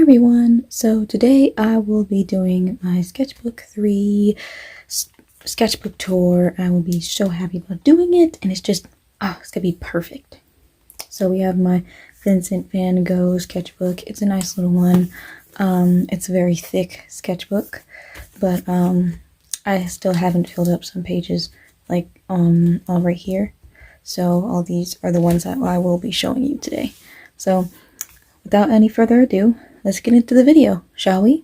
everyone! So today I will be doing my Sketchbook 3 sketchbook tour. I will be so happy about doing it, and it's gonna be perfect. So we have my Vincent van Gogh sketchbook. It's a nice little one. It's a very thick sketchbook, but I still haven't filled up some pages like all right here. So all these are the ones that I will be showing you today. So without any further ado, let's get into the video, shall we?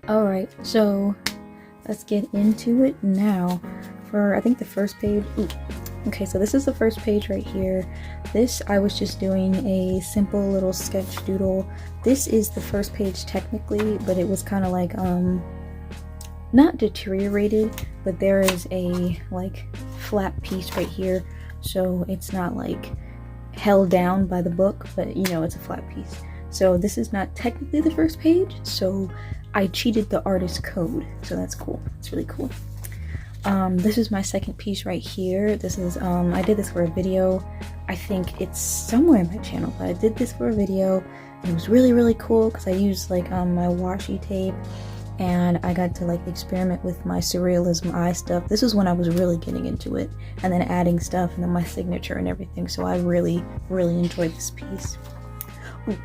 Alright, so let's get into it now. For I think the first page. Okay, so this is the first page right here. This, I was just doing a simple little sketch doodle. This is the first page technically, but it was kind of like not deteriorated, but there is a like flat piece right here, so it's not like held down by the book, but you know, it's a flat piece. So this is not technically the first page, so I cheated the artist code, so that's cool. It's really cool. This is my second piece right here. This is I did this for a video. I think it's somewhere in my channel, but I did this for a video. It was really cool because I used like my washi tape, and I got to like experiment with my surrealism eye stuff. This is when I was really getting into it, and then adding stuff and then my signature and everything. So I really enjoyed this piece. Ooh.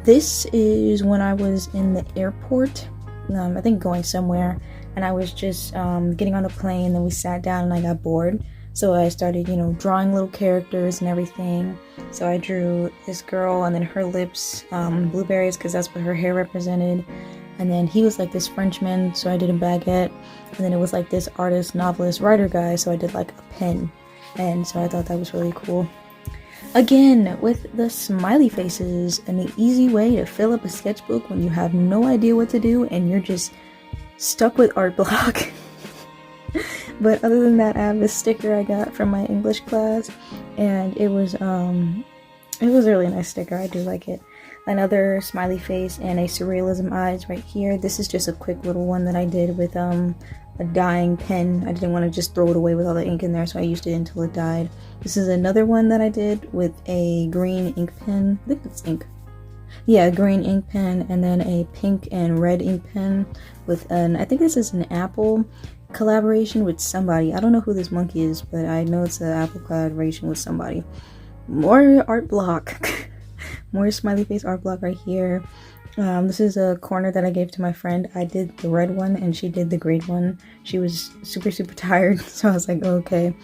This is when I was in the airport, I think going somewhere, and I was just getting on the plane, then we sat down and I got bored. So I started, you know, drawing little characters and everything. So I drew this girl and then her lips, blueberries, because that's what her hair represented. And then he was like this Frenchman, so I did a baguette. And then it was like this artist, novelist, writer guy, so I did like a pen. And so I thought that was really cool. Again, with the smiley faces and the easy way to fill up a sketchbook when you have no idea what to do and you're just stuck with art block. But other than that, I have this sticker I got from my English class, and it was a really nice sticker. I do like it. Another smiley face and a surrealism eyes right here. This is just a quick little one that I did with a dyeing pen. I didn't want to just throw it away with all the ink in there, so I used it until it died. This is another one that I did with a green ink pen. I think it's ink. Yeah, a green ink pen, and then a pink and red ink pen with I think this is an Apple collaboration with somebody. I don't know who this monkey is, but I know it's an Apple collaboration with somebody. More art block. More smiley face art block right here. This is a corner that I gave to my friend. I did the red one and she did the green one. She was super tired, so I was like, oh, okay.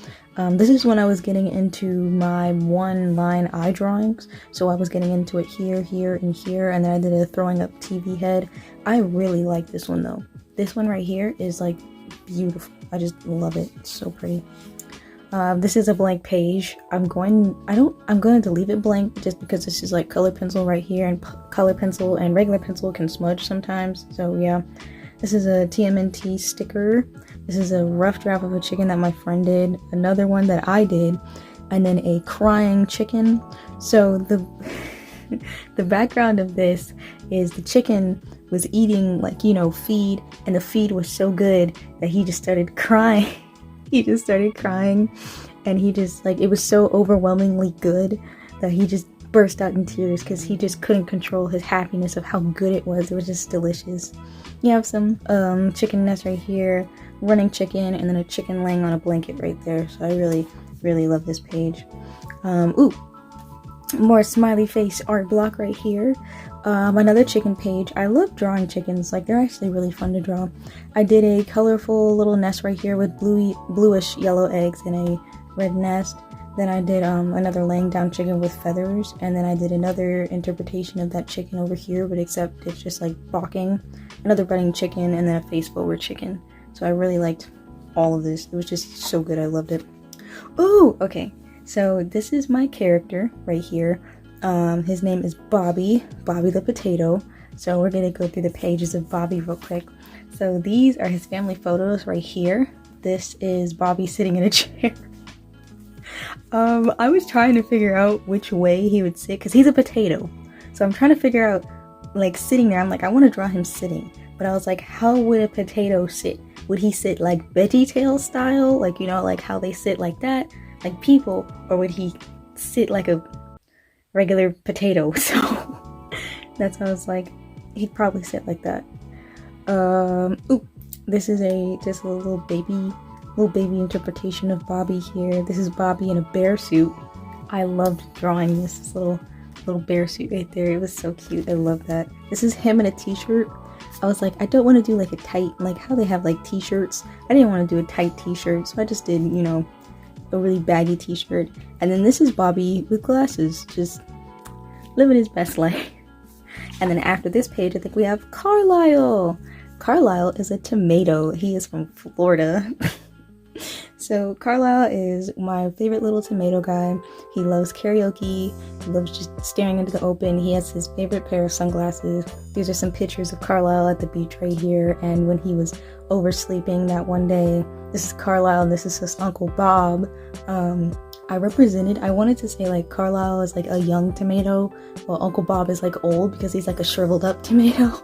This is when I was getting into my one-line eye drawings. So I was getting into it here, and here, and then I did a throwing up TV head. I really like this one though. This one right here is like beautiful. I just love it. It's so pretty. This is a blank page. I'm going to leave it blank just because this is like color pencil right here, and color pencil and regular pencil can smudge sometimes. So yeah, this is a TMNT sticker. This is a rough draft of a chicken that my friend did. Another one that I did, and then a crying chicken. So the background of this is the chicken was eating like, you know, feed, and the feed was so good that he just started crying. He just started crying, and he just like, it was so overwhelmingly good that he just burst out in tears because he just couldn't control his happiness of how good it was. It was just delicious. You have some chicken nest right here, running chicken, and then a chicken laying on a blanket right there. So I really love this page. Ooh, more smiley face art block right here. Another chicken page. I love drawing chickens. Like, they're actually really fun to draw. I did a colorful little nest right here with bluish yellow eggs and a red nest. Then I did another laying down chicken with feathers, and then I did another interpretation of that chicken over here, but except it's just like balking. Another running chicken, and then a face forward chicken. So I really liked all of this. It was just so good. I loved it. Ooh, okay. So this is my character right here. His name is Bobby the potato. So we're gonna go through the pages of Bobby real quick. So these are his family photos right here. This is Bobby sitting in a chair. I was trying to figure out which way he would sit because he's a potato. So I'm trying to figure out like sitting there. I'm like, I want to draw him sitting, but I was like, how would a potato sit? Would he sit like Veggie Tale style, like, you know, like how they sit like that, like people, or would he sit like a regular potato? So that's how I was like, he'd probably sit like that. Ooh, this is just a little baby interpretation of Bobby here. This is Bobby in a bear suit. I loved drawing this little bear suit right there. It was so cute. I love that. This is him in a t-shirt. I was like, I don't want to do like a tight, like how they have like t-shirts. I didn't want to do a tight t-shirt, so I just did, you know, a really baggy t-shirt. And then this is Bobby with glasses, just living his best life. And then after this page, I think we have Carlisle. Carlisle is a tomato. He is from Florida. So Carlisle is my favorite little tomato guy. He loves karaoke. He loves just staring into the open. He has his favorite pair of sunglasses. These are some pictures of Carlisle at the beach right here, and when he was oversleeping that one day. This is Carlisle, and this is his Uncle Bob. I wanted to say like Carlisle is like a young tomato, while Uncle Bob is like old because he's like a shriveled up tomato.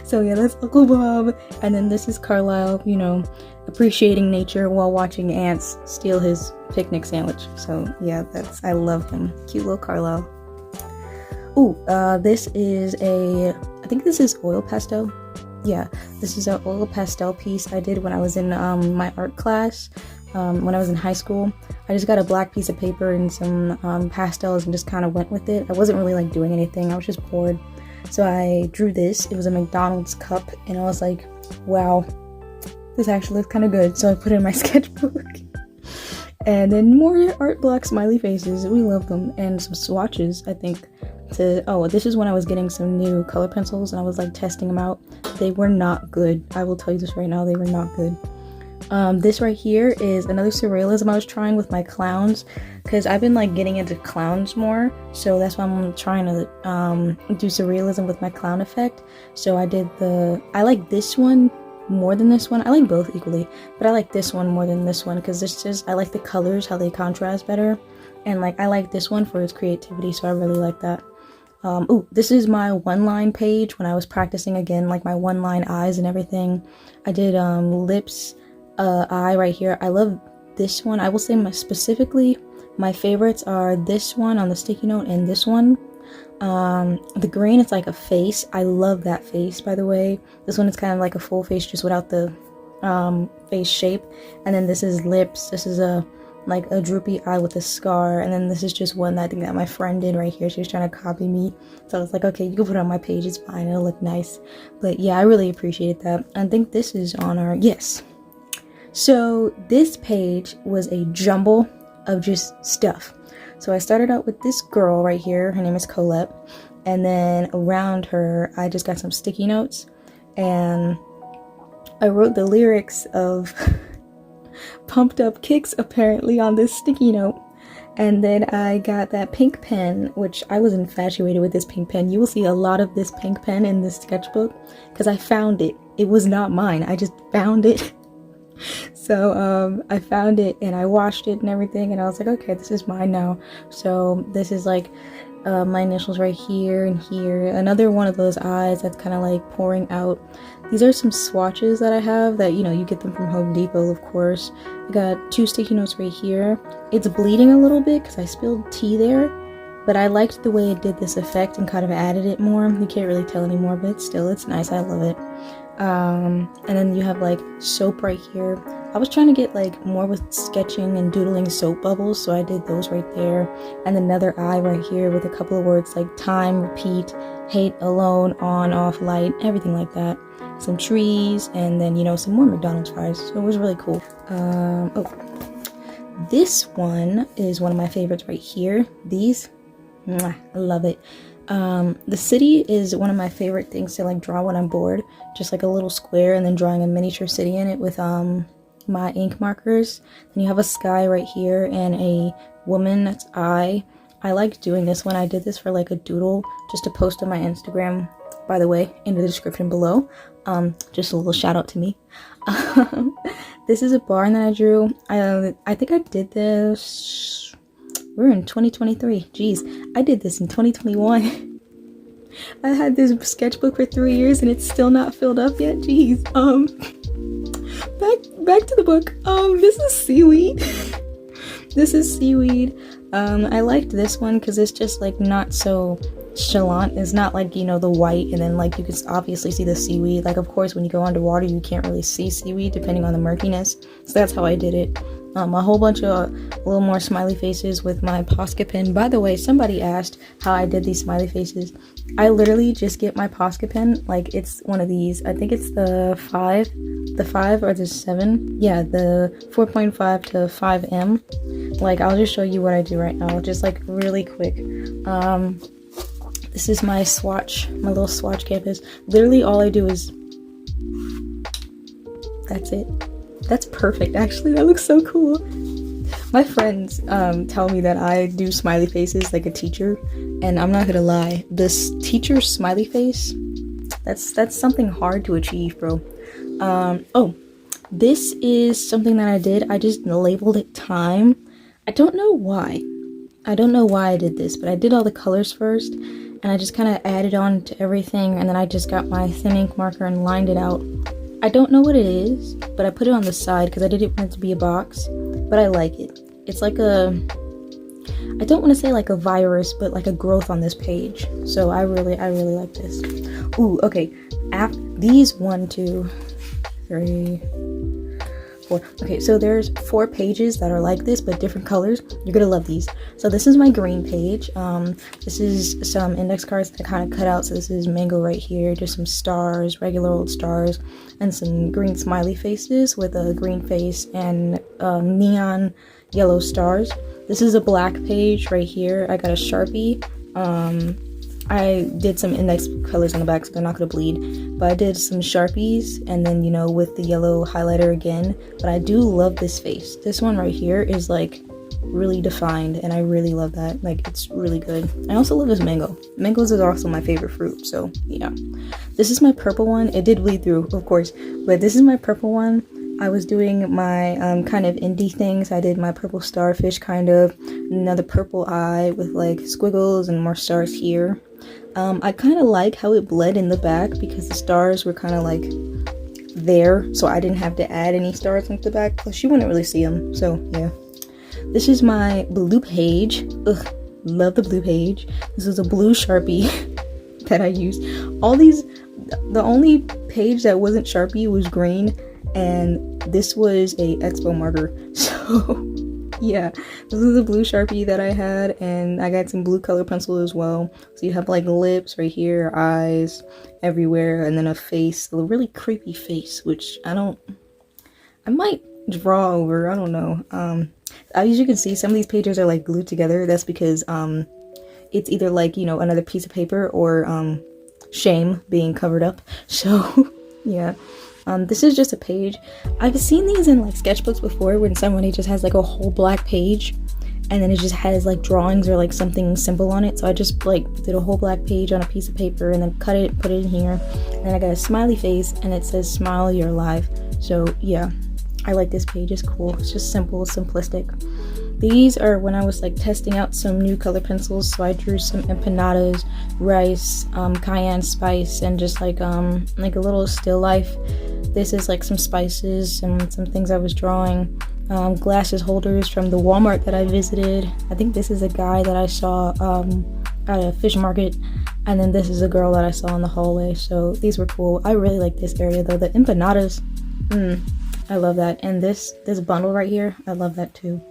So yeah, that's Uncle Bob. And then this is Carlisle, you know, appreciating nature while watching ants steal his picnic sandwich. So yeah, I love him. Cute little Carlisle. Ooh, this is I think this is oil pastel. Yeah, this is an oil pastel piece I did when I was in my art class. When I was in high school. I just got a black piece of paper and some pastels and just kind of went with it. I wasn't really like doing anything. I was just bored. So I drew this. It was a McDonald's cup, and I was like, wow, this actually looks kind of good. So I put it in my sketchbook. And then more art block smiley faces. We love them. And some swatches, I think. This is when I was getting some new color pencils and I was like testing them out. They were not good. I will tell you this right now. They were not good. This right here is another surrealism I was trying with my clowns, because I've been like getting into clowns more, so that's why I'm trying to do surrealism with my clown effect. So I like this one more than this one. I like both equally, but I like this one more than this one because I like the colors, how they contrast better, and like I like this one for its creativity, so I really like that. Ooh, this is my one-line page when I was practicing again, like my one-line eyes and everything. I did lips, eye right here. I love this one. I will say specifically my favorites are this one on the sticky note and this one. The green, it's like a face. I love that face, by the way. This one is kind of like a full face just without the face shape. And then this is lips. This is like a droopy eye with a scar. And then this is just one that I think that my friend did right here. She was trying to copy me, so I was like, okay, you can put it on my page, it's fine, it'll look nice. But yeah, I really appreciated that. I think this is on our So this page was a jumble of just stuff. So I started out with this girl right here. Her name is Colette. And then around her, I just got some sticky notes. And I wrote the lyrics of Pumped Up Kicks, apparently, on this sticky note. And then I got that pink pen, which I was infatuated with this pink pen. You will see a lot of this pink pen in this sketchbook because I found it. It was not mine. I just found it. So I found it and I washed it and everything, and I was like, okay, this is mine now. So this is like my initials right here and here. Another one of those eyes that's kind of like pouring out. These are some swatches that I have that, you know, you get them from Home Depot, of course. I got 2 sticky notes right here. It's bleeding a little bit because I spilled tea there, but I liked the way it did this effect and kind of added it more. You can't really tell anymore, but still, it's nice. I love it. And then you have like soap right here. I was trying to get like more with sketching and doodling soap bubbles, so I did those right there. And another eye right here with a couple of words like time, repeat, hate, alone, on, off, light, everything like that. Some trees, and then, you know, some more McDonald's fries. So it was really cool. This one is one of my favorites right here. These, I love it. The city is one of my favorite things to like draw when I'm bored. Just like a little square and then drawing a miniature city in it with my ink markers. Then you have a sky right here and a woman that's I like doing this one. I did this for like a doodle just to post on my Instagram, by the way, in the description below. Just a little shout out to me. This is a barn that I drew. I think I did this, we're in 2023. Jeez, I did this in 2021. I had this sketchbook for 3 years and it's still not filled up yet. Jeez. Back to the book. This is seaweed. This is seaweed. I liked this one because it's just like not so chalant. It's not like, you know, the white and then like you can obviously see the seaweed. Like, of course, when you go underwater, you can't really see seaweed depending on the murkiness. So that's how I did it. A whole bunch of little more smiley faces with my Posca pen. By the way, somebody asked how I did these smiley faces. I literally just get my Posca pen, like it's one of these. I think it's the 5 or the 7. Yeah, the 4.5 to 5M. Like, I'll just show you what I do right now, just like really quick. This is my swatch, my little swatch canvas. Literally all I do is, that's it. That's perfect, actually. That looks so cool. My friends tell me that I do smiley faces like a teacher, and I'm not gonna lie, this teacher's smiley face, that's something hard to achieve, bro. Oh, this is something that I did. I just labeled it time. I don't know why. I don't know why I did this, but I did all the colors first, and I just kind of added on to everything, and then I just got my thin ink marker and lined it out. I don't know what it is, but I put it on the side because I didn't want it to be a box, but I like it. It's like a, I don't want to say like a virus, but like a growth on this page. So I really like this. Ooh, okay. These 1, 2, 3, 4. Okay, so there's 4 pages that are like this, but different colors. You're gonna love these. So this is my green page. This is some index cards that I kind of cut out. So this is mango right here, just some stars, regular old stars, and some green smiley faces with a green face and neon yellow stars. This is a black page right here. I got a Sharpie. I did some index colors on the back so they're not gonna bleed, but I did some Sharpies and then, you know, with the yellow highlighter again. But I do love this face. This one right here is like really defined and I really love that. Like, it's really good. I also love this mango. Mangoes is also my favorite fruit, so yeah. This is my purple one. It did bleed through, of course, but this is my purple one. I was doing my kind of indie things. I did my purple starfish kind of, another purple eye with like squiggles and more stars here. I kind of like how it bled in the back because the stars were kind of like there, so I didn't have to add any stars into the back, plus you wouldn't really see them, so yeah. This is my blue page. Ugh, love the blue page. This is a blue Sharpie that I used. All these, the only page that wasn't Sharpie was green, and this was a expo marker, so yeah, this is a blue Sharpie that I had, and I got some blue color pencil as well. So you have like lips right here, eyes everywhere, and then a face, a really creepy face, which I might draw over, I don't know. As you can see, some of these pages are like glued together. That's because it's either like, you know, another piece of paper or shame being covered up. So yeah. This is just a page. I've seen these in like sketchbooks before when somebody just has like a whole black page and then it just has like drawings or like something simple on it. So I just like did a whole black page on a piece of paper and then cut it, put it in here, and then I got a smiley face and it says smile, you're alive. So yeah, I like this page. It's cool. It's just simple, simplistic. These are when I was like testing out some new color pencils, so I drew some empanadas, rice, cayenne spice, and just like a little still life. This is like some spices and some things I was drawing. Glasses holders from the Walmart that I visited. I think this is a guy that I saw at a fish market, and then this is a girl that I saw in the hallway. So these were cool. I really like this area though. The empanadas, I love that. And this bundle right here, I love that too.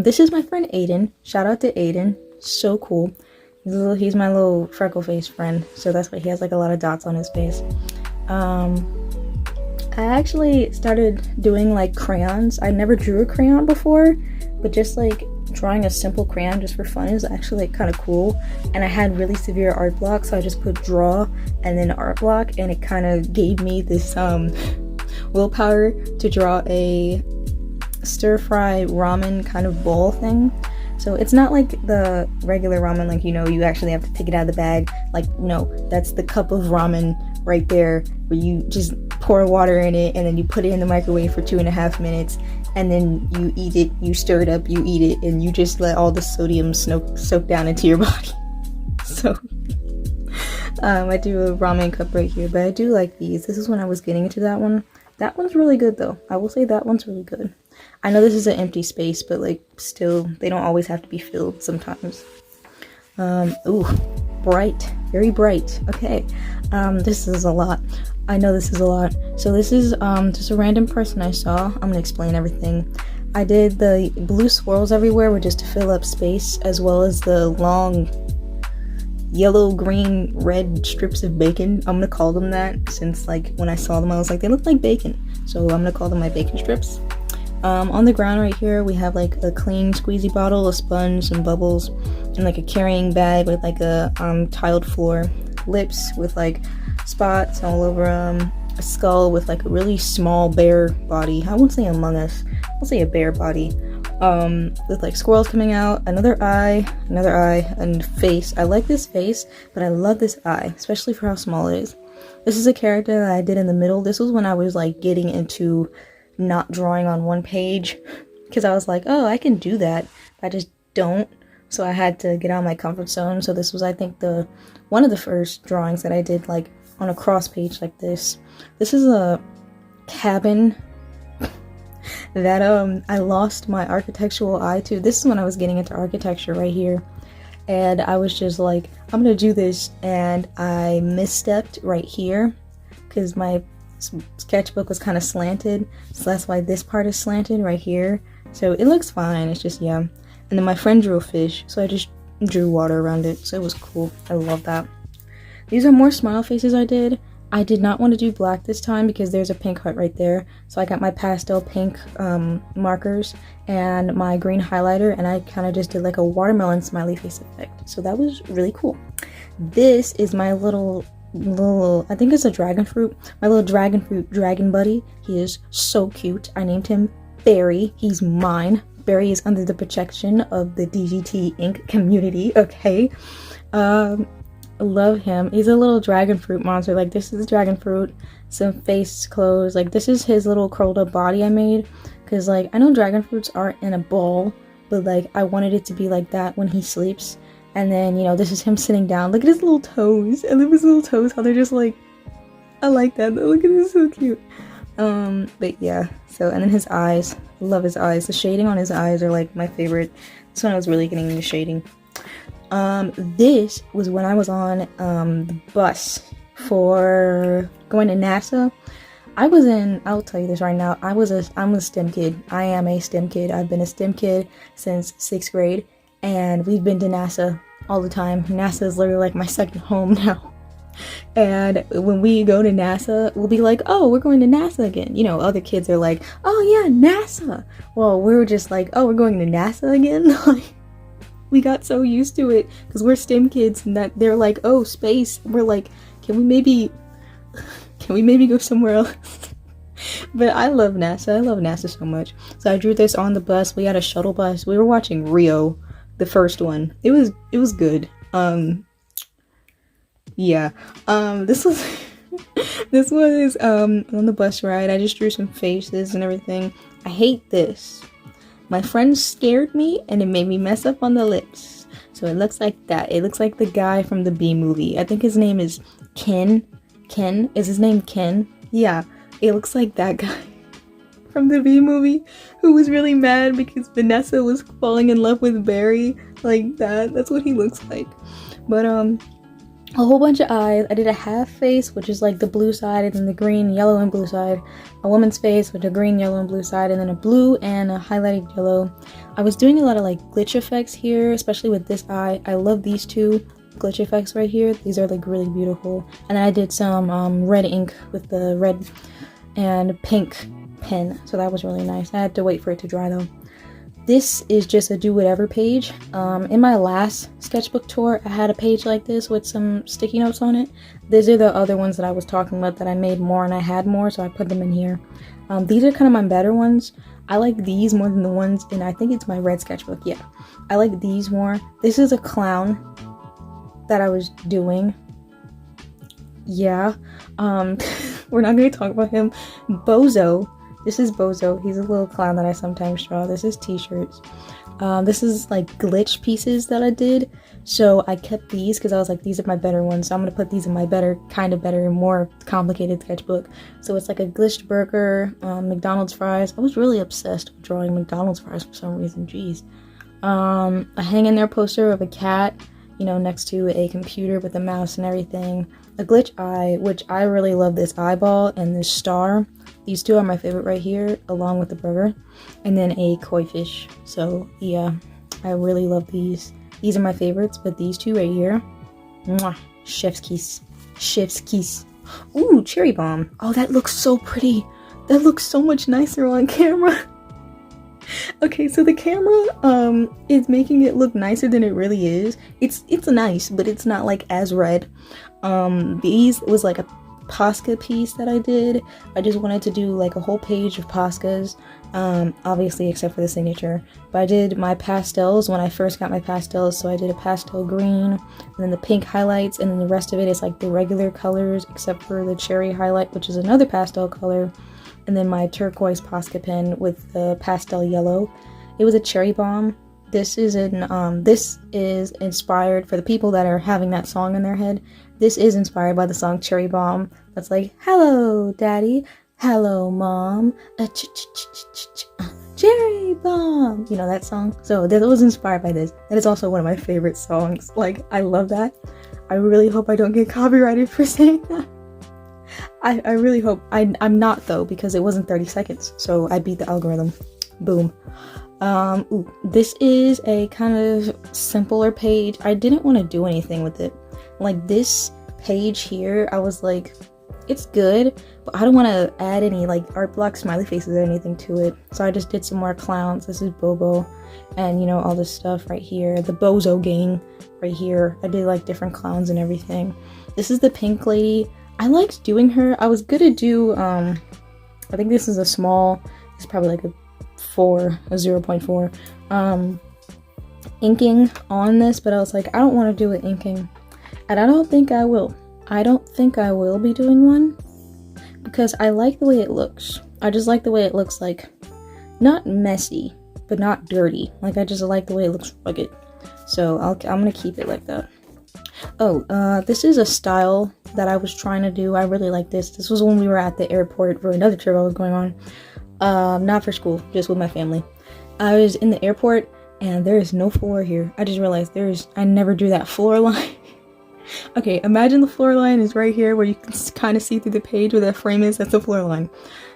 This is my friend Aiden. Shout out to Aiden. So cool. He's my little freckle face friend. So that's why he has like a lot of dots on his face. I actually started doing like crayons. I never drew a crayon before, but just like drawing a simple crayon just for fun is actually like kind of cool. And I had really severe art block, so I just put draw and then art block, and it kind of gave me this willpower to draw a stir-fry ramen kind of bowl thing. So it's not like the regular ramen, like, you know, you actually have to take it out of the bag. Like, no, that's the cup of ramen right there, where you just pour water in it and then you put it in the microwave for 2.5 minutes, and then you eat it, you stir it up, you eat it, and you just let all the sodium soak down into your body. So I do a ramen cup right here, but I do like these. This is when I was getting into that one. That one's really good though. I will say that one's really good. I know this is an empty space, but like still, they don't always have to be filled sometimes. Ooh, bright, very bright. Okay, this is a lot. I know this is a lot. So this is just a random person I saw. I'm gonna explain everything. I did the blue swirls everywhere were just to fill up space, as well as the long yellow, green, red strips of bacon. I'm gonna call them that since like when I saw them I was like, they look like bacon. So I'm gonna call them my bacon strips. On the ground right here we have like a clean squeezy bottle, a sponge, some bubbles, and like a carrying bag with like a tiled floor, lips with like spots all over a skull with like a really small bear body. I won't say Among Us, I'll say a bear body, with like squirrels coming out, another eye, and face. I like this face, but I love this eye, especially for how small it is. This is a character that I did in the middle. This was when I was like getting into not drawing on one page, because I was like, oh, I can do that, but I just don't. So I had to get out of my comfort zone. So this was, I think, one of the first drawings that I did like on a cross page like this. This is a cabin that I lost my architectural eye to. This is when I was getting into architecture right here, and I was just like, I'm gonna do this, and I misstepped right here because my sketchbook was kind of slanted, so that's why this part is slanted right here. So it looks fine, it's just, yeah. And then my friend drew a fish, so I just drew water around it, so it was cool. I love that. These are more smile faces I did. I did not want to do black this time because there's a pink heart right there. So I got my pastel pink markers and my green highlighter, and I kind of just did like a watermelon smiley face effect. So that was really cool. This is my little, I think it's a dragon fruit. My little dragon fruit dragon buddy. He is so cute. I named him Barry. He's mine. Barry is under the protection of the DGT Inc. community, okay? Love him. He's a little dragon fruit monster. Like, this is the dragon fruit, some face clothes. Like, this is his little curled up body I made, because like I know dragon fruits aren't in a ball, but like I wanted it to be like that when he sleeps. And then, you know, this is him sitting down. Look at his little toes. I love his little toes, how they're just like, I like that. Look at this, so cute. But yeah, so, and then his eyes, love his eyes. The shading on his eyes are like my favorite. This one I was really getting into shading. This was when I was on the bus for going to NASA. I'll tell you this right now, I'm a STEM kid. I am a STEM kid. I've been a STEM kid since 6th grade, and we've been to NASA all the time. NASA is literally like my second home now. And when we go to NASA, we'll be like, oh, we're going to NASA again. You know, other kids are like, oh yeah, NASA. Well, we were just like, oh, we're going to NASA again? Like, we got so used to it because we're STEM kids, and that they're like, oh, space. We're like, can we maybe go somewhere else? But I love NASA. I love NASA so much. So I drew this on the bus. We had a shuttle bus. We were watching Rio, the first one. It was good. Yeah. This was on the bus ride. I just drew some faces and everything. I hate this. My friend scared me and it made me mess up on the lips. So it looks like that. It looks like the guy from the Bee Movie. I think his name is Ken. Ken? Is his name Ken? Yeah. It looks like that guy from the Bee Movie who was really mad because Vanessa was falling in love with Barry. Like that. That's what he looks like. But a whole bunch of eyes. I did a half face, which is like the blue side, and then the green, yellow, and blue side. A woman's face with a green, yellow, and blue side, and then a blue and a highlighted yellow. I was doing a lot of like glitch effects here, especially with this eye. I love these two glitch effects right here. These are like really beautiful. And then I did some red ink with the red and pink pen, so that was really nice. I had to wait for it to dry though. This is just a do whatever page. In my last sketchbook tour, I had a page like this with some sticky notes on it. These are the other ones that I was talking about that I made more and I had more, so I put them in here. These are kind of my better ones. I like these more than the ones, and I think it's my red sketchbook, yeah. I like these more. This is a clown that I was doing. Yeah. We're not going to talk about him. Bozo. This is Bozo. He's a little clown that I sometimes draw. This is t-shirts. This is like glitch pieces that I did. So I kept these because I was like, these are my better ones. So I'm going to put these in my better, more complicated sketchbook. So it's like a glitched burger, McDonald's fries. I was really obsessed with drawing McDonald's fries for some reason. Jeez. A hang in there poster of a cat, you know, next to a computer with a mouse and everything. A glitch eye, which I really love this eyeball and this star. These two are my favorite right here, along with the burger. And then a koi fish. So yeah, I really love these. These are my favorites, but these two right here, mwah, chef's kiss. Chef's kiss. Ooh, cherry bomb. Oh, that looks so pretty. That looks so much nicer on camera. Okay, so the camera is making it look nicer than it really is. It's nice, but it's not like as red. These was like a Posca piece that I did. I just wanted to do like a whole page of Poscas, obviously except for the signature. But I did my pastels when I first got my pastels, so I did a pastel green, and then the pink highlights, and then the rest of it is like the regular colors except for the cherry highlight, which is another pastel color, and then my turquoise Posca pen with the pastel yellow. It was a cherry bomb. This is inspired, for the people that are having that song in their head, this is inspired by the song Cherry Bomb. That's like, hello daddy, hello mom, cherry bomb, you know that song? So that was inspired by this. That is also one of my favorite songs. Like, I love that. I really hope I don't get copyrighted for saying that. I really hope. I'm not though, because it wasn't 30 seconds, so I beat the algorithm. Boom. Ooh, this is a kind of simpler page. I didn't want to do anything with it. Like this page here, I was like, it's good, but I don't want to add any like art block smiley faces or anything to it. So I just did some more clowns. This is Bobo, and you know, all this stuff right here. The Bozo gang right here. I did like different clowns and everything. This is the pink lady. I liked doing her. I was gonna do, I think this is a small, it's probably like a 0.4 inking on this, but I was like, I don't want to do it inking, and I don't think I will. I don't think I will be doing one because I like the way it looks. I just like the way it looks, like not messy but not dirty. Like I just like the way it looks rugged. So I'm gonna keep it like that. Oh, this is a style that I was trying to do. I really like this. This was when we were at the airport for another trip I was going on. Not for school, just with my family. I was in the airport and there is no floor here. I just realized I never drew that floor line. Okay, imagine the floor line is right here where you can kind of see through the page where that frame is. That's the floor line.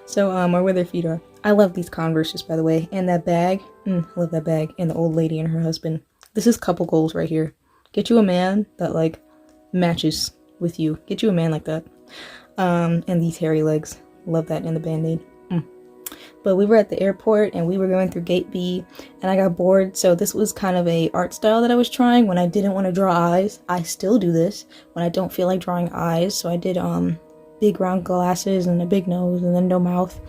So, or where their feet are. I love these Converses, by the way. And that bag. I love that bag. And the old lady and her husband. This is couple goals right here. Get you a man that, like, matches with you. Get you a man like that. And these hairy legs. Love that. And the band-aid. But we were at the airport and we were going through gate B and I got bored, so this was kind of a art style that I was trying when I didn't want to draw eyes. I still do this when I don't feel like drawing eyes, so I did big round glasses and a big nose and then no mouth.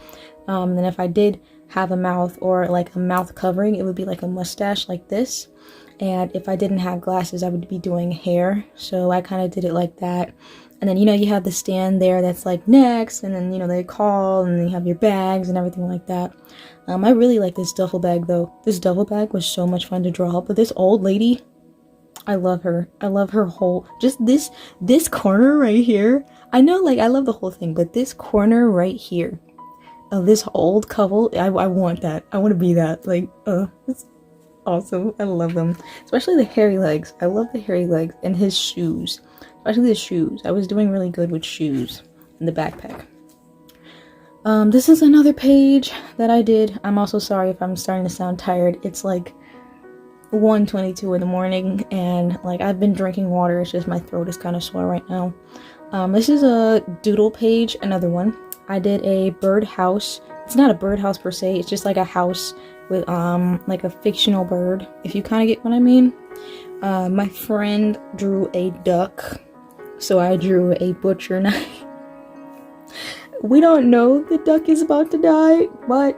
Then if I did have a mouth or like a mouth covering, it would be like a mustache like this. And if I didn't have glasses, I would be doing hair, so I kind of did it like that. And then, you know, you have the stand there that's like next, and then, you know, they call, and then you have your bags and everything like that. I really like this duffel bag, though. This duffel bag was so much fun to draw. But this old lady, I love her. I love her whole, just this corner right here. I know, like, I love the whole thing, but this corner right here of this old couple, I want that. I want to be that. Like, it's awesome. I love them. Especially the hairy legs. I love the hairy legs and his shoes. Especially the shoes. I was doing really good with shoes and the backpack. This is another page that I did. I'm also sorry if I'm starting to sound tired. It's like 1:22 in the morning and like I've been drinking water. It's just my throat is kind of sore right now. This is a doodle page, another one. I did a bird house. It's not a birdhouse per se. It's just like a house with like a fictional bird, if you kind of get what I mean. My friend drew a duck, so I drew a butcher knife. We don't know the duck is about to die, but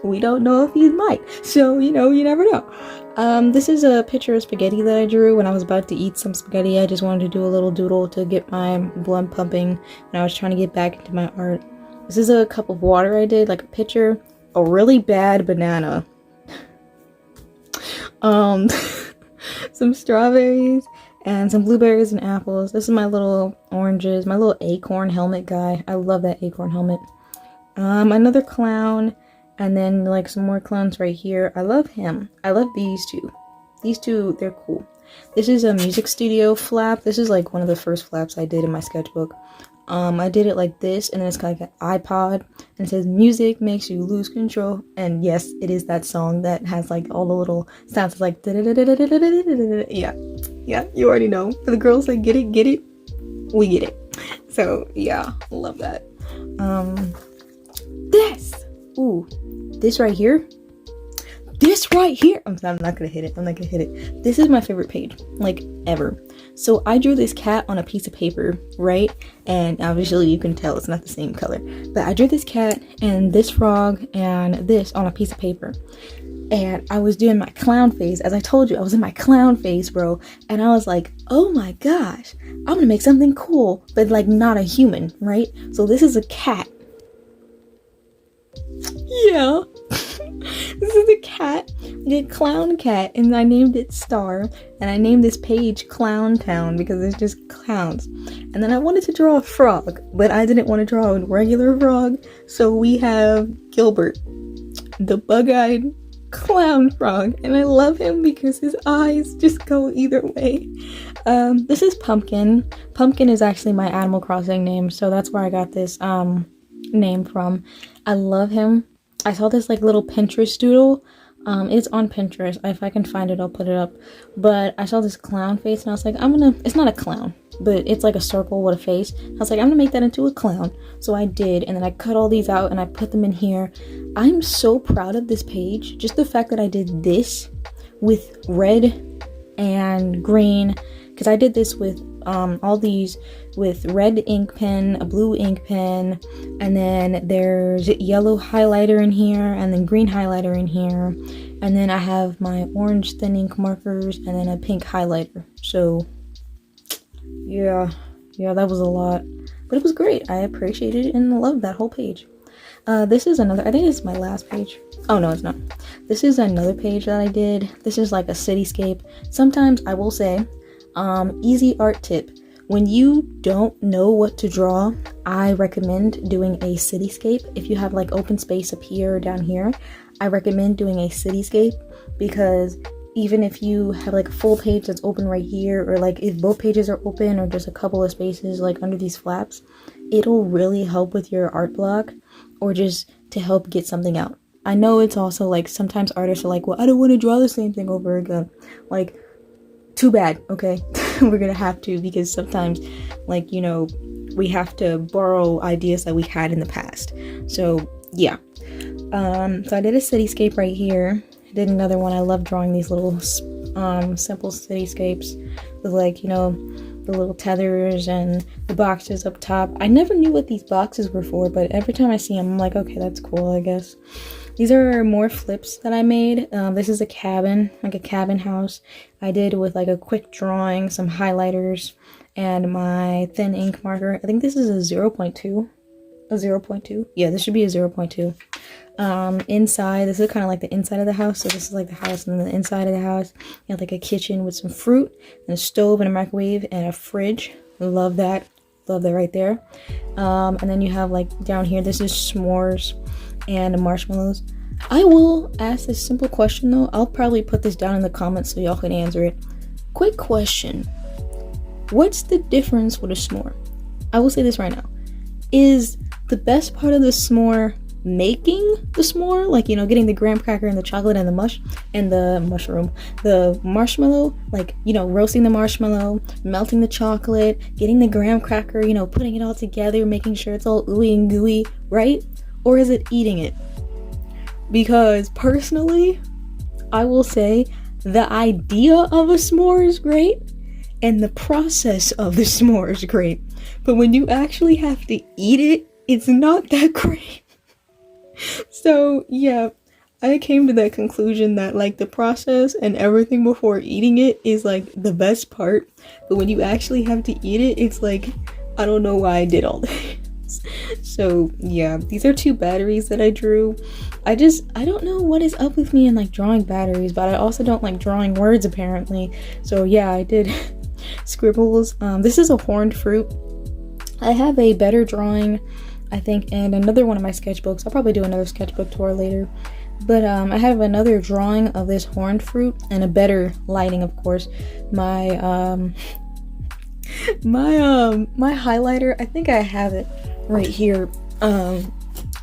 we don't know if he might. So, you know, you never know. This is a picture of spaghetti that I drew when I was about to eat some spaghetti. I just wanted to do a little doodle to get my blood pumping, and I was trying to get back into my art. This is a cup of water I did, like a pitcher. A really bad banana. um, some strawberries, and some blueberries and apples. This is my little oranges, my little acorn helmet guy. I love that acorn helmet. Another clown, and then like some more clowns right here. I love him. I love these two. These two, they're cool. This is a music studio flap. This is like one of the first flaps I did in my sketchbook. I did it like this, and then it's kind of like an iPod, and it says music makes you lose control. And yes, it is that song that has like all the little sounds. It's like yeah, you already know. For the girls that get it, we get it. So yeah, love that. This right here. I'm not gonna hit it. This is my favorite page, like, ever. So I drew this cat on a piece of paper, right? And obviously you can tell it's not the same color. But I drew this cat and this frog and this on a piece of paper. And I was doing my clown face. As I told you, I was in my clown face, bro. And I was like, oh my gosh, I'm gonna make something cool, but like not a human, right? So this is a cat. Yeah. This is a cat, like a clown cat, and I named it Star, and I named this page Clown Town because it's just clowns. And then I wanted to draw a frog, but I didn't want to draw a regular frog, so we have Gilbert, the bug-eyed clown frog, and I love him because his eyes just go either way. This is Pumpkin. Pumpkin is actually my Animal Crossing name, so that's where I got this name from. I love him. I saw this like little Pinterest doodle. It's on Pinterest. If I can find it, I'll put it up. But I saw this clown face and I was like, it's not a clown, but it's like a circle with a face. I was like, I'm gonna make that into a clown. So I did, and then I cut all these out and I put them in here. I'm so proud of this page. Just the fact that I did this with red and green, because I did this with all these with red ink pen, a blue ink pen, and then there's yellow highlighter in here, and then green highlighter in here, and then I have my orange thin ink markers, and then a pink highlighter. So yeah, that was a lot, but it was great. I appreciated it and loved that whole page. This is another, I think it's my last page. Oh no, it's not. This is another page that I did. This is like a cityscape. Sometimes I will say, easy art tip. When you don't know what to draw, I recommend doing a cityscape. If you have like open space up here or down here, I recommend doing a cityscape, because even if you have like a full page that's open right here, or like if both pages are open or just a couple of spaces like under these flaps, it'll really help with your art block, or just to help get something out. I know it's also like sometimes artists are like, well, I don't want to draw the same thing over again. Like, too bad, okay? We're gonna have to, because sometimes, like, you know, we have to borrow ideas that we had in the past. So yeah. So I did a cityscape right here. I did another one. I love drawing these little simple cityscapes with, like, you know, the little tethers and the boxes up top. I never knew what these boxes were for, but every time I see them, I'm like, okay, that's cool, I guess. These are more flips that I made. This is a cabin, like a cabin house. I did with like a quick drawing, some highlighters, and my thin ink marker. I think this is a 0.2. A 0.2? Yeah, this should be a 0.2. Inside, this is kind of like the inside of the house. So this is like the house, and then the inside of the house, you have like a kitchen with some fruit, and a stove, and a microwave, and a fridge. Love that. Love that right there. And then you have like down here, this is s'mores and marshmallows. I will ask this simple question though. I'll probably put this down in the comments so y'all can answer it. Quick question. What's the difference with a s'more? I will say this right now. Is the best part of the s'more making the s'more? Like, you know, getting the graham cracker and the chocolate and the mush and the mushroom, the marshmallow, like, you know, roasting the marshmallow, melting the chocolate, getting the graham cracker, you know, putting it all together, making sure it's all ooey and gooey, right? Or is it eating it? Because personally, I will say the idea of a s'more is great and the process of the s'more is great. But when you actually have to eat it, it's not that great. So yeah, I came to that conclusion that like the process and everything before eating it is like the best part. But when you actually have to eat it, it's like, I don't know why I did all this. So yeah, these are two batteries that I drew. I don't know what is up with me and like drawing batteries, but I also don't like drawing words apparently. So yeah, I did scribbles. This is a horned fruit. I have a better drawing, I think, and another one of my sketchbooks. I'll probably do another sketchbook tour later. But I have another drawing of this horned fruit and a better lighting, of course. My my highlighter, I think I have it right here.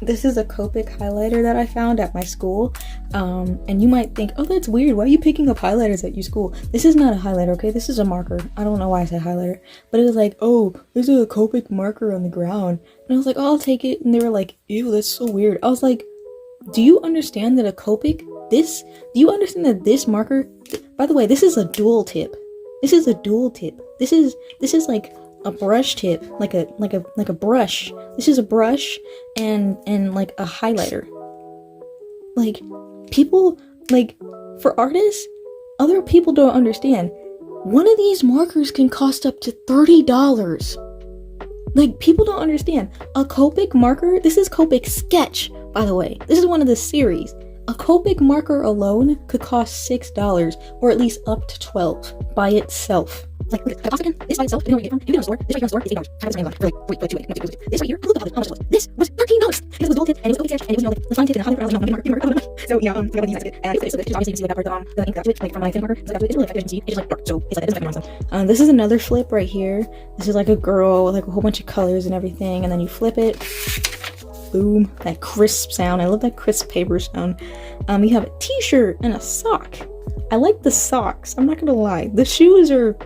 This is a Copic highlighter that I found at my school. And you might think, oh, that's weird. Why are you picking up highlighters at your school? This is not a highlighter, okay? This is a marker. I don't know why I said highlighter. But it was like, oh, there's a Copic marker on the ground. And I was like, oh, I'll take it. And they were like, ew, that's so weird. I was like, do you understand that a Copic, do you understand that this marker, by the way, this is a dual tip. This is a dual tip. This is like a brush tip, like a brush. This is a brush and like a highlighter. Like, people, like, for artists, other people don't understand. One of these markers can cost up to $30. Like, people don't understand. A Copic marker, this is Copic Sketch, by the way. This is one of the series. A Copic marker alone could cost $6, or at least up to $12 by itself. Like, look at the cost again. This by itself, you can get it from the store. This right here on the store is $8. Kind of the same like, wait. This right here, look at how much it was. This was $13. This was dual tip, and it was Copic Sketch, and it was, you know, like, the fine tip, and a highlighter, so, yeah, so I got these, and I put it, obviously you can see like I put the ink to it, like from my thin marker, so I got to it, it's really effective, you can see, it's just like dark, so it's like, it doesn't affect my nonsense. This is another flip right here. This is like a girl with like a whole bunch of colors and everything, and then you flip it. Boom, that crisp sound. I love that crisp paper sound. You have a t-shirt and a sock. I like the socks, I'm not gonna lie. The shoes are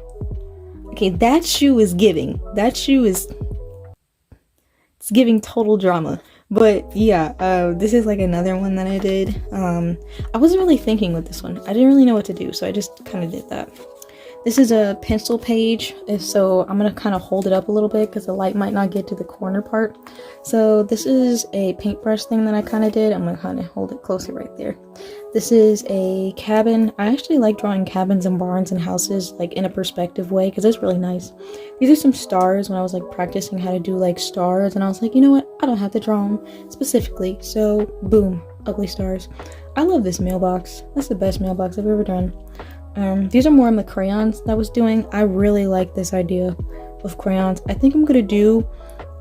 okay. That shoe is giving. It's giving total drama. But yeah, this is like another one that I did. I wasn't really thinking with this one. I didn't really know what to do, so I just kind of did that. This is a pencil page, so I'm gonna kind of hold it up a little bit because the light might not get to the corner part. So this is a paintbrush thing that I kind of did. I'm gonna kind of hold it closer right there. This is a cabin. I actually like drawing cabins and barns and houses like in a perspective way because it's really nice. These are some stars when I was like practicing how to do like stars, and I was like, you know what? I don't have to draw them specifically. So boom, ugly stars. I love this mailbox. That's the best mailbox I've ever done. These are more of the crayons that I was doing. I really like this idea of crayons. I think I'm gonna do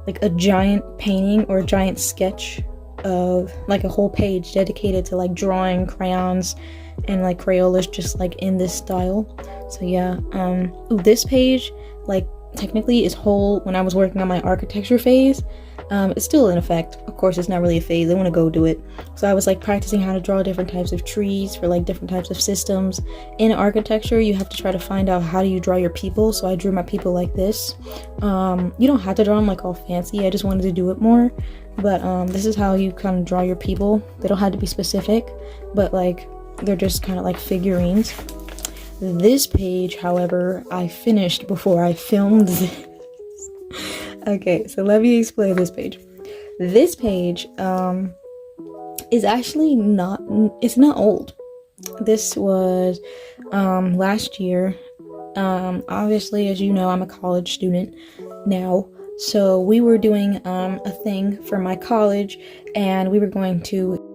like a giant painting or a giant sketch of like a whole page dedicated to like drawing crayons and like Crayolas just like in this style. So yeah, this page like technically is whole when I was working on my architecture phase. It's still in effect. Of course, it's not really a phase. I want to go do it. So I was like practicing how to draw different types of trees for like different types of systems. In architecture, you have to try to find out how do you draw your people. So I drew my people like this. You don't have to draw them like all fancy. I just wanted to do it more. But this is how you kind of draw your people. They don't have to be specific, but like they're just kind of like figurines. This page, however, I finished before I filmed this. Okay, so let me explain this page. This page is actually not old. This was last year. Obviously, as you know, I'm a college student now. So we were doing a thing for my college, and we were going to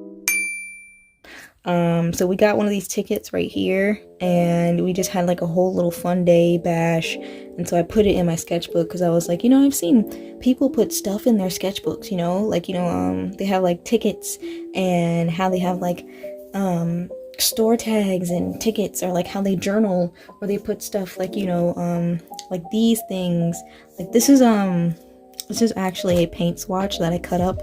so we got one of these tickets right here, and we just had like a whole little fun day bash. And so I put it in my sketchbook because I was like, you know, I've seen people put stuff in their sketchbooks, you know, like, you know, they have like tickets and how they have like store tags and tickets, or like how they journal, or they put stuff like, you know, like these things. Like this is actually a paint swatch that I cut up.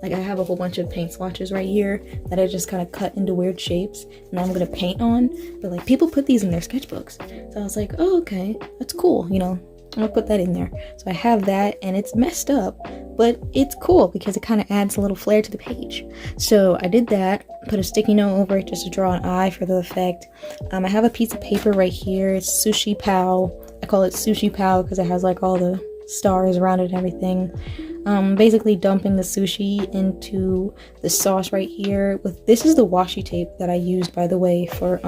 Like I have a whole bunch of paint swatches right here that I just kind of cut into weird shapes and I'm gonna paint on. But like people put these in their sketchbooks. So I was like, oh, okay, that's cool, you know, I'm gonna put that in there. So I have that, and it's messed up, but it's cool because it kind of adds a little flair to the page. So I did that, put a sticky note over it just to draw an eye for the effect. I have a piece of paper right here. It's Sushi Pow. I call it Sushi Pow because it has like all the stars around it and everything. Basically dumping the sushi into the sauce right here. This is the washi tape that I used, by the way, for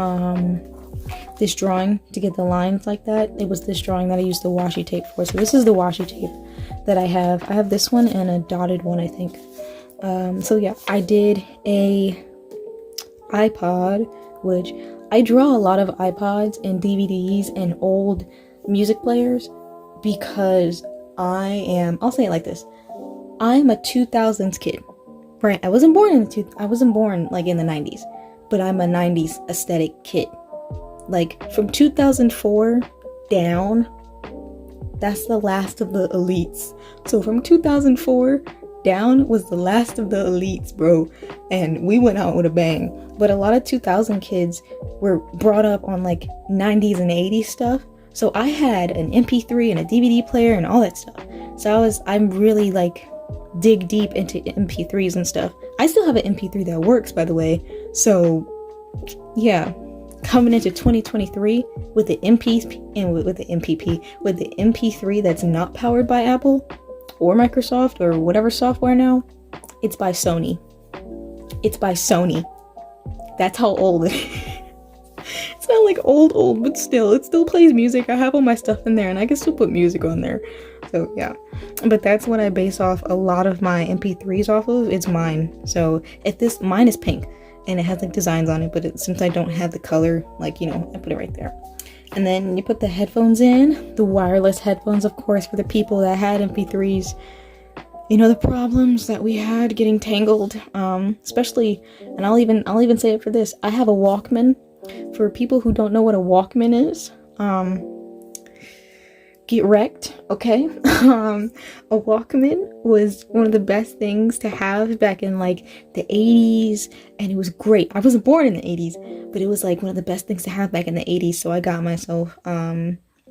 this drawing to get the lines like that. It was this drawing that I used the washi tape for. So this is the washi tape that I have. I have this one and a dotted one, I think. So yeah, I did a iPod, which I draw a lot of iPods and DVDs and old music players because I'll say it like this. I'm a 2000s kid, right? I wasn't born like in the 90s, but I'm a 90s aesthetic kid. Like from 2004 down, that's the last of the elites. So from 2004 down was the last of the elites, bro. And we went out with a bang. But a lot of 2000 kids were brought up on like 90s and 80s stuff. So I had an MP3 and a DVD player and all that stuff. So I'm really like dig deep into MP3s and stuff. I still have an MP3 that works, by the way. So yeah, coming into 2023 with the MP3 that's not powered by Apple or Microsoft or whatever software now, it's by Sony. It's by Sony. That's how old it is. It's not like old, but still, it still plays music. I have all my stuff in there and I can still put music on there. So yeah, but that's what I base off a lot of my MP3s off of. It's mine. So mine is pink and it has like designs on it, but since I don't have the color, like, you know, I put it right there. And then you put the headphones in, the wireless headphones, of course, for the people that had MP3s. You know, the problems that we had getting tangled, especially, and I'll even say it for this. I have a Walkman. For people who don't know what a Walkman is, get wrecked, okay? A Walkman was one of the best things to have back in like the 80s, and it was great. I wasn't born in the 80s, but it was like one of the best things to have back in the 80s, so I got myself,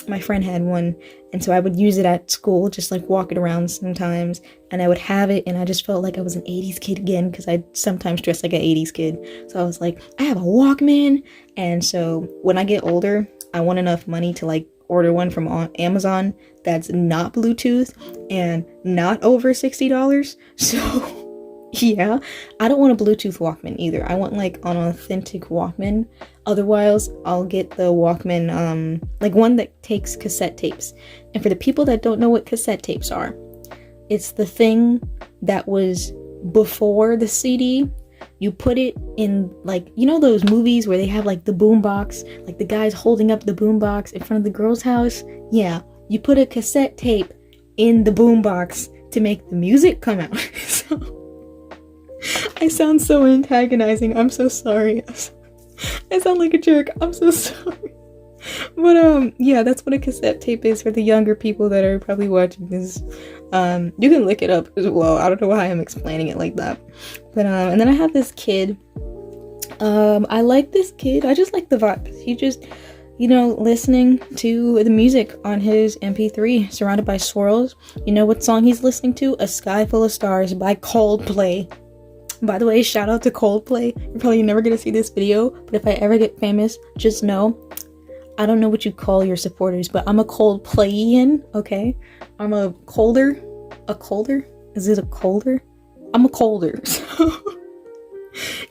my friend had one, and so I would use it at school, just like walk it around sometimes, and I would have it, and I just felt like I was an 80s kid again, because I sometimes dress like an 80s kid. So I was like, I have a Walkman. And so when I get older, I want enough money to like order one from Amazon that's not Bluetooth and not over $60. So yeah, I don't want a Bluetooth Walkman either. I want like an authentic Walkman. Otherwise, I'll get the Walkman, like one that takes cassette tapes. And for the people that don't know what cassette tapes are, it's the thing that was before the CD. You put it in, like, you know those movies where they have like the boombox, like the guy's holding up the boombox in front of the girl's house? Yeah, you put a cassette tape in the boombox to make the music come out. So I sound so antagonizing. I'm so sorry. I sound like a jerk. I'm so sorry. But yeah, that's what a cassette tape is for the younger people that are probably watching this. You can look it up as well. I don't know why I'm explaining it like that. But and then I have this kid. I like this kid. I just like the vibes. He just, you know, listening to the music on his MP3, surrounded by swirls. You know what song he's listening to? A Sky Full of Stars by Coldplay. By the way, shout out to Coldplay. You're probably never gonna see this video, but if I ever get famous, just know, I don't know what you call your supporters, but I'm a Coldplayian, okay? I'm a colder? Is it a colder? I'm a colder. So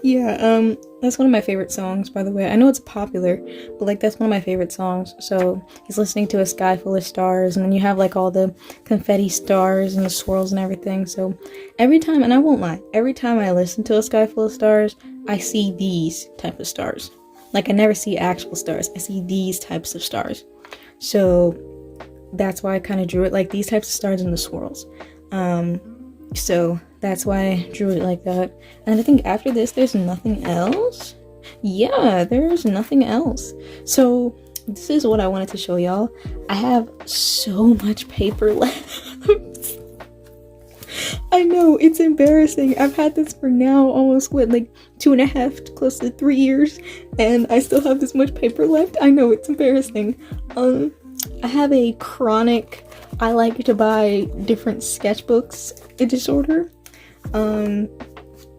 yeah, that's one of my favorite songs, by the way. I know it's popular, but like that's one of my favorite songs. So he's listening to A Sky Full of Stars, and then you have like all the confetti stars and the swirls and everything. So every time, and I won't lie, every time I listen to A Sky Full of Stars, I see these type of stars. Like I never see actual stars, I see these types of stars. So that's why I kind of drew it like these types of stars and the swirls. So that's why I drew it like that. And I think after this, there's nothing else. Yeah, there's nothing else. So this is what I wanted to show y'all. I have so much paper left. I know, it's embarrassing. I've had this for now almost, what, like 2.5, close to 3 years, and I still have this much paper left. I know, it's embarrassing. I have a chronic, I like to buy different sketchbooks disorder.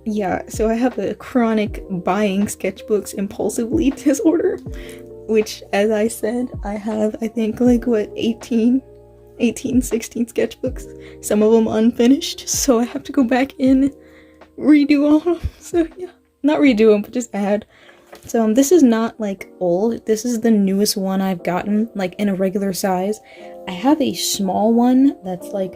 Yeah, so I have a chronic buying sketchbooks impulsively disorder, which, as I said, I have, I think, like, what, 16 sketchbooks, some of them unfinished, so I have to go back in, redo all of them. So yeah, not redo them, but just add. So this is not like old, this is the newest one I've gotten, like in a regular size. I have a small one that's like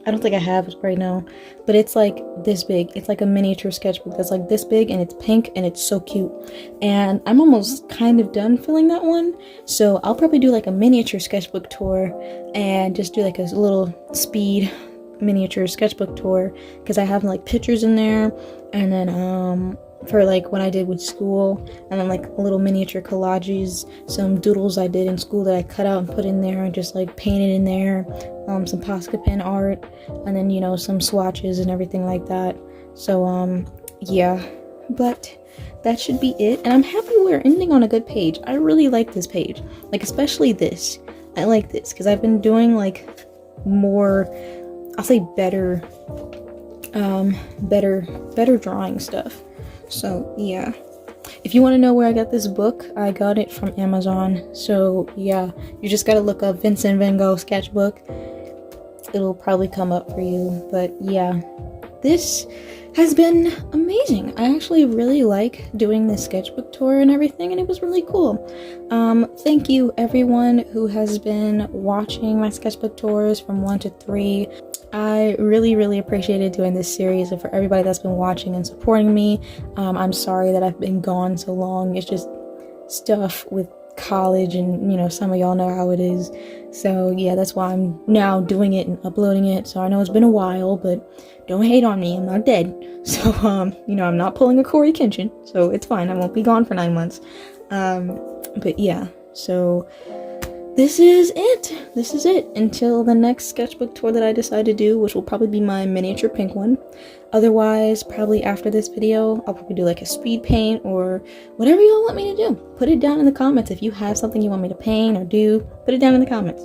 I don't think I have it right now, but it's like this big. It's like a miniature sketchbook that's like this big, and it's pink, and it's so cute. And I'm almost kind of done filling that one, so I'll probably do like a miniature sketchbook tour and just do like a little speed miniature sketchbook tour, because I have like pictures in there, and then for like what I did with school, and then like little miniature collages, some doodles I did in school that I cut out and put in there and just like painted in there, some Posca pen art, and then, you know, some swatches and everything like that. So yeah, but that should be it, and I'm happy we're ending on a good page. I really like this page, like especially this. I like this because I've been doing like more, I'll say better drawing stuff. So yeah, if you want to know where I got this book, I got it from Amazon. So yeah, you just gotta look up Vincent van Gogh sketchbook. It'll probably come up for you. But yeah, this has been amazing. I actually really like doing this sketchbook tour and everything, and it was really cool. Thank you everyone who has been watching my sketchbook tours from 1 to 3. I really appreciated doing this series, and for everybody that's been watching and supporting me. I'm sorry that I've been gone so long. It's just stuff with college, and you know, some of y'all know how it is. So yeah, that's why I'm now doing it and uploading it. So I know it's been a while, but don't hate on me, I'm not dead. So you know, I'm not pulling a Corey Kenshin, so it's fine. I won't be gone for 9 months. But yeah, so this is it until the next sketchbook tour that I decide to do, which will probably be my miniature pink one. Otherwise, probably after this video, I'll probably do like a speed paint or whatever y'all want me to do. Put it down in the comments. If you have something you want me to paint or do, put it down in the comments.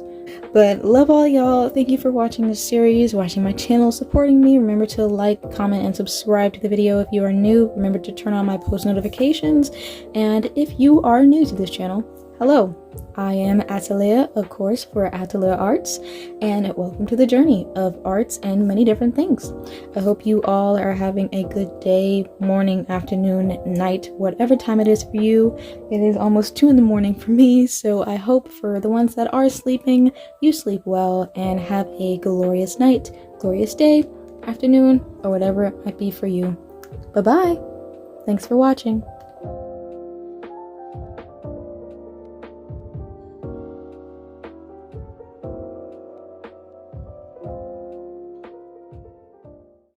But love all y'all. Thank you for watching this series, watching my channel, supporting me. Remember to like, comment, and subscribe to the video if you are new. Remember to turn on my post notifications. And if you are new to this channel, hello, I am Atalea, of course, for Atalea Arts, and welcome to the journey of arts and many different things. I hope you all are having a good day, morning, afternoon, night, whatever time it is for you. It is almost 2 in the morning for me, so I hope for the ones that are sleeping, you sleep well and have a glorious night, glorious day, afternoon, or whatever it might be for you. Bye-bye. Thanks for watching.